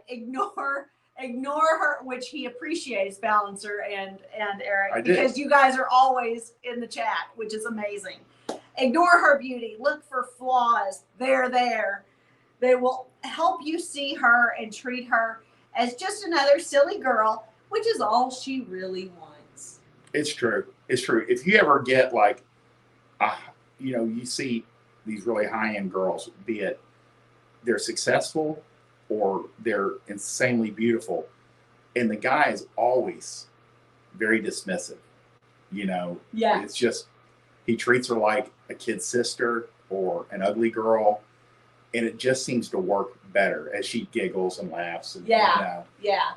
ignore her, which he appreciates, Balancer and Eric, did. because you guys are always in the chat, which is amazing. Ignore her beauty. Look for flaws. They're there. They will help you see her and treat her as just another silly girl, which is all she really wants. It's true. It's true. If you ever get like, you see these really high-end girls, be it they're successful or they're insanely beautiful, and the guy is always very dismissive. Yeah. It's just, he treats her like a kid's sister or an ugly girl, and it just seems to work better as she giggles and laughs. And, Yeah.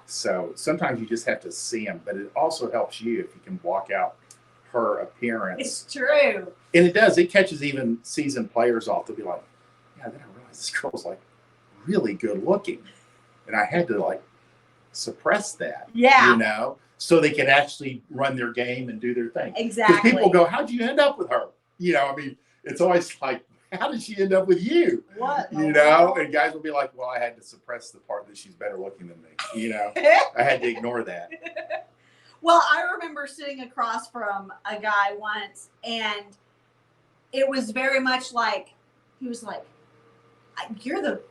So sometimes you just have to see them, but it also helps you if you can walk out her appearance. It's true. And it does. It catches even seasoned players off. They'll be like, yeah, then I realized this girl's like really good looking. And I had to like suppress that. Yeah. So they can actually run their game and do their thing. Exactly. Because people go, how'd you end up with her? It's always like, how did she end up with you? What? And guys will be like, well, I had to suppress the part that she's better looking than me. I had to ignore that. Well, I remember sitting across from a guy once, and it was very much like, he was like, you're the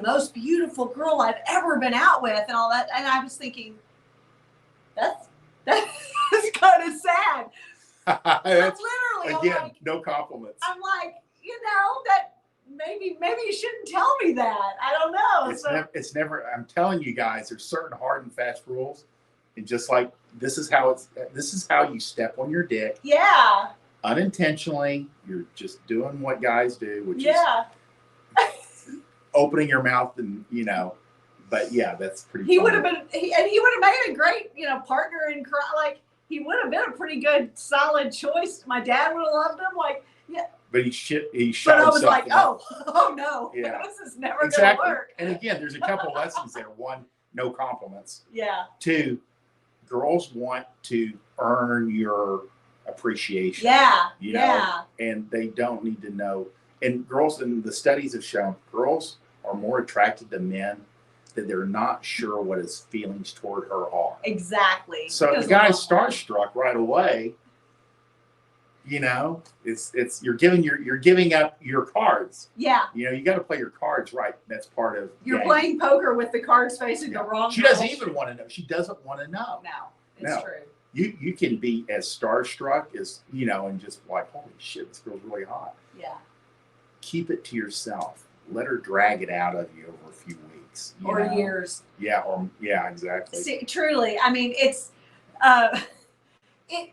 most beautiful girl I've ever been out with, and all that. And I was thinking, that's kind of sad. That's literally, again, no compliments. I'm like, that maybe you shouldn't tell me that. I don't know. It's never. I'm telling you guys, there's certain hard and fast rules, and just like this is how you step on your dick. Yeah. Unintentionally, you're just doing what guys do, which is opening your mouth and But yeah, that's pretty. He would have been, he would have made a great partner in crime. Like he would have been a pretty good, solid choice. My dad would have loved him. Like yeah. But he shot But I was himself like, in the- oh no, Yeah. this is never gonna work. And again, there's a couple lessons there. One, no compliments. Yeah. Two, girls want to earn your appreciation. Yeah. And they don't need to know. And girls, and the studies have shown, girls are more attracted to men that they're not sure what his feelings toward her are. Exactly. So if the guy's starstruck right away, it's you're giving up your cards. Yeah. You got to play your cards right. That's part of. You're playing poker with the cards facing the wrong. She doesn't even want to know. She doesn't want to know. No, it's true. You can be as starstruck as and just like, holy shit, this girl's really hot. Yeah. Keep it to yourself. Let her drag it out of you over a few weeks or years. Yeah. Exactly. See, truly, I mean, it's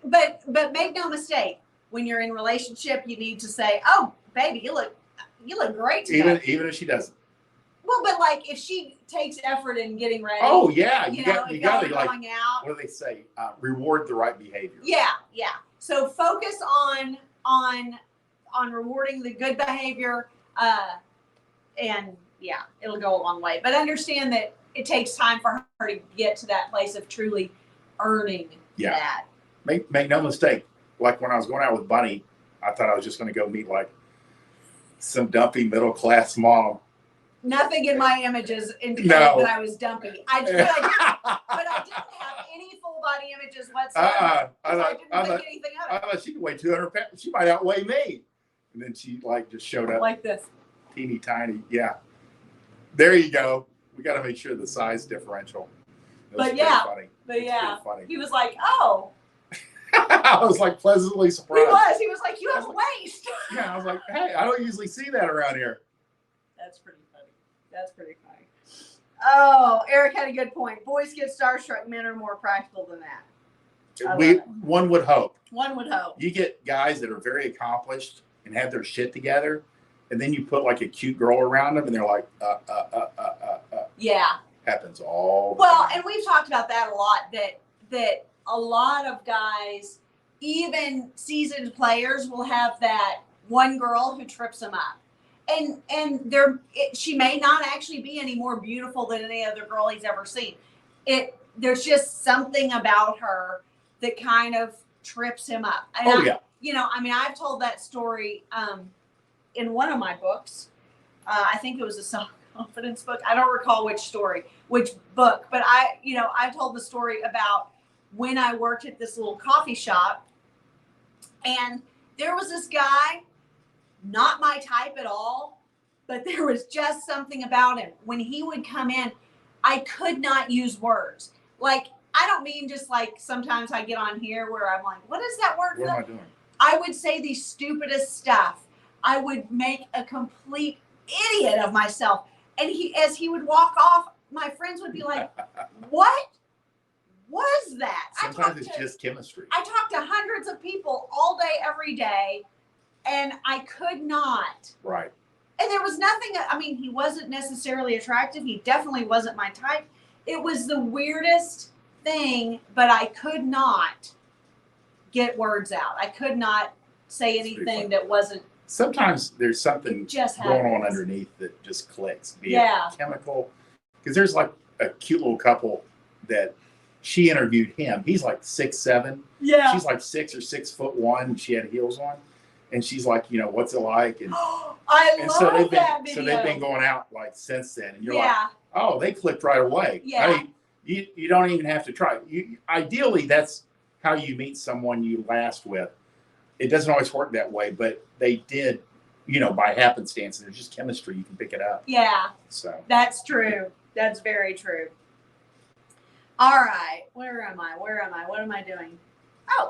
but make no mistake. When you're in a relationship, you need to say, "Oh, baby, you look great today." Even if she doesn't. Well, but like if she takes effort in getting ready. Oh yeah, you got to like. Going out. What do they say? Reward the right behavior. Yeah. So focus on rewarding the good behavior, and yeah, it'll go a long way. But understand that it takes time for her to get to that place of truly earning that. Make no mistake. Like when I was going out with Bunny, I thought I was just going to go meet like some dumpy middle class mom. Nothing in my images indicated that I was dumpy. But I didn't have any full body images whatsoever. I didn't think anything of it. I thought she could weigh 200 pounds. She might outweigh me. And then she just showed up like this, teeny tiny. Yeah, there you go. We got to make sure the size differential. Funny. He was like, "Oh." I was like pleasantly surprised. He was like, "You have a waist." Yeah, I was like, "Hey, I don't usually see that around here." That's pretty funny. Oh, Eric had a good point. Boys get starstruck. Men are more practical than that. One would hope. One would hope. You get guys that are very accomplished and have their shit together, and then you put like a cute girl around them, and they're like, Yeah. Happens all the time. time. And we've talked about that a lot. That a lot of guys, even seasoned players, will have that one girl who trips them up. And she may not actually be any more beautiful than any other girl he's ever seen. There's just something about her that kind of trips him up. And I've told that story in one of my books. I think it was a confidence book. I don't recall which book, but I told the story about when I worked at this little coffee shop, and there was this guy, not my type at all, but there was just something about him. When he would come in, I could not use words. Like, I don't mean just like sometimes I get on here where I'm like, what is that word? What am I doing? I would say the stupidest stuff. I would make a complete idiot of myself. And as he would walk off, my friends would be like, what was that? Sometimes it's just chemistry. I talked to hundreds of people all day, every day, and I could not. Right. And there was nothing, I mean, he wasn't necessarily attractive. He definitely wasn't my type. It was the weirdest thing, but I could not get words out. I could not say anything that wasn't. Sometimes there's something just going on happens. underneath that just clicks. Be Yeah. it chemical. Because there's like a cute little couple that she interviewed him. He's like 6'7". Yeah. She's like 6 or 6'1". She had heels on. And she's like, what's it like? And, I and love so they've been that video. so they've been going out like since then. And you're like, Yeah. oh, they clicked right away. Yeah. I mean, you don't even have to try. Ideally, that's how you meet someone you last with. It doesn't always work that way, but they did, by happenstance. There's just chemistry. You can pick it up. Yeah. So That's true. That's very true. All right. Where am I? What am I doing? Oh,